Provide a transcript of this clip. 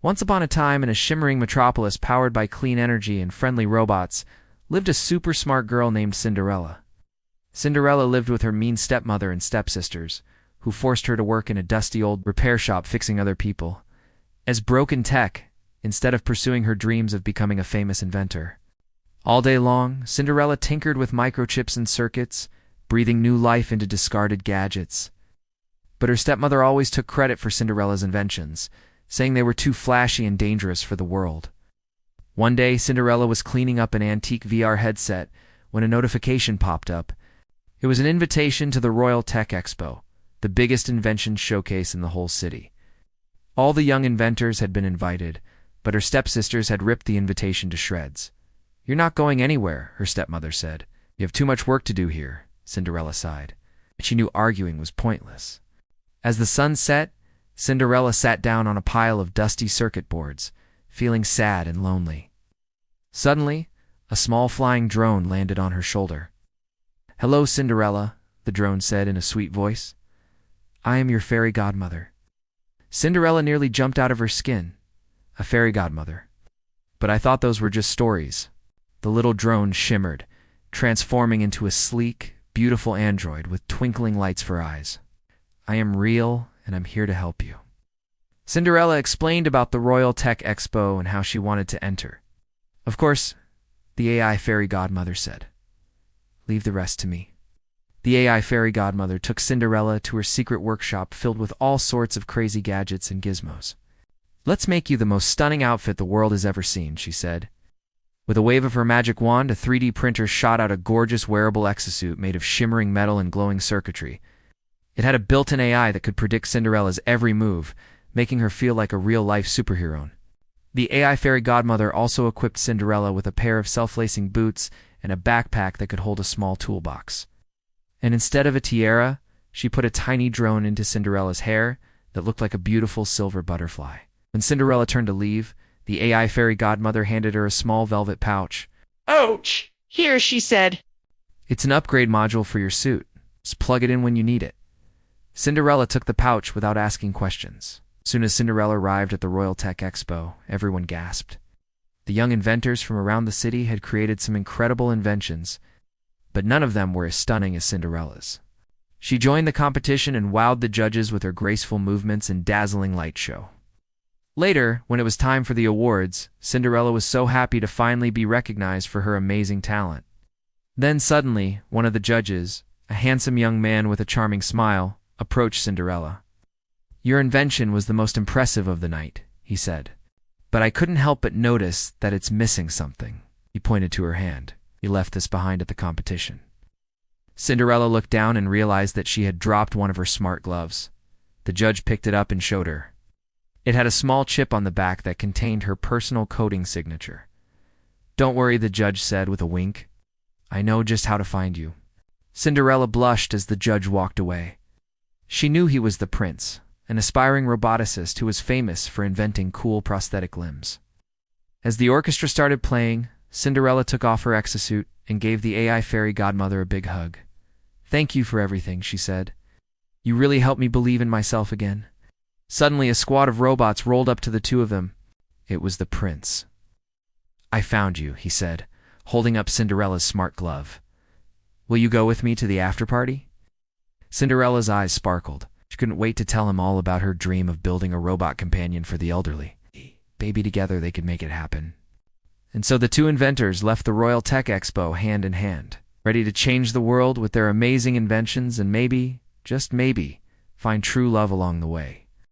Once upon a time, in a shimmering metropolis powered by clean energy and friendly robots, lived a super smart girl named Cinderella. Cinderella lived with her mean stepmother and stepsisters, who forced her to work in a dusty old repair shop fixing other people. As broken tech, instead of pursuing her dreams of becoming a famous inventor. All day long, Cinderella tinkered with microchips and circuits, breathing new life into discarded gadgets. But her stepmother always took credit for Cinderella's inventions, saying they were too flashy and dangerous for the world. One day, Cinderella was cleaning up an antique VR headset when a notification popped up. It was an invitation to the Royal Tech Expo, the biggest invention showcase in the whole city. All the young inventors had been invited, but her stepsisters had ripped the invitation to shreds. "You're not going anywhere," her stepmother said. "You have too much work to do here," Cinderella sighed. She knew arguing was pointless. As the sun set, Cinderella sat down on a pile of dusty circuit boards, feeling sad and lonely. Suddenly, a small flying drone landed on her shoulder. "Hello, Cinderella," the drone said in a sweet voice. "I am your fairy godmother." Cinderella nearly jumped out of her skin. A fairy godmother. "But I thought those were just stories." The little drone shimmered, transforming into a sleek, beautiful android with twinkling lights for eyes. "I am real, and I'm here to help you." Cinderella explained about the Royal Tech Expo and how she wanted to enter. "Of course," the AI fairy godmother said. "Leave the rest to me." The AI fairy godmother took Cinderella to her secret workshop filled with all sorts of crazy gadgets and gizmos. "Let's make you the most stunning outfit the world has ever seen," she said. With a wave of her magic wand, a 3D printer shot out a gorgeous wearable exosuit made of shimmering metal and glowing circuitry. It had a built-in AI that could predict Cinderella's every move, making her feel like a real-life superhero. The AI fairy godmother also equipped Cinderella with a pair of self-lacing boots and a backpack that could hold a small toolbox. And instead of a tiara, she put a tiny drone into Cinderella's hair that looked like a beautiful silver butterfly. When Cinderella turned to leave, the AI fairy godmother handed her a small velvet pouch. "Ouch! Here," she said. "It's an upgrade module for your suit. Just plug it in when you need it." Cinderella took the pouch without asking questions. As soon as Cinderella arrived at the Royal Tech Expo, everyone gasped. The young inventors from around the city had created some incredible inventions, but none of them were as stunning as Cinderella's. She joined the competition and wowed the judges with her graceful movements and dazzling light show. Later, when it was time for the awards, Cinderella was so happy to finally be recognized for her amazing talent. Then suddenly, one of the judges, a handsome young man with a charming smile, approached Cinderella. "Your invention was the most impressive of the night," he said. "But I couldn't help but notice that it's missing something." He pointed to her hand. "You left this behind at the competition." Cinderella looked down and realized that she had dropped one of her smart gloves. The judge picked it up and showed her. It had a small chip on the back that contained her personal coding signature. "Don't worry," the judge said with a wink. "I know just how to find you." Cinderella blushed as the judge walked away. She knew he was the prince, an aspiring roboticist who was famous for inventing cool prosthetic limbs. As the orchestra started playing, Cinderella took off her exosuit and gave the AI fairy godmother a big hug. "Thank you for everything," she said. "You really helped me believe in myself again." Suddenly, a squad of robots rolled up to the two of them. It was the prince. "I found you," he said, holding up Cinderella's smart glove. "Will you go with me to the after-party?" Cinderella's eyes sparkled. She couldn't wait to tell him all about her dream of building a robot companion for the elderly. Maybe together they could make it happen. And so the two inventors left the Royal Tech Expo hand in hand, ready to change the world with their amazing inventions and maybe, just maybe, find true love along the way.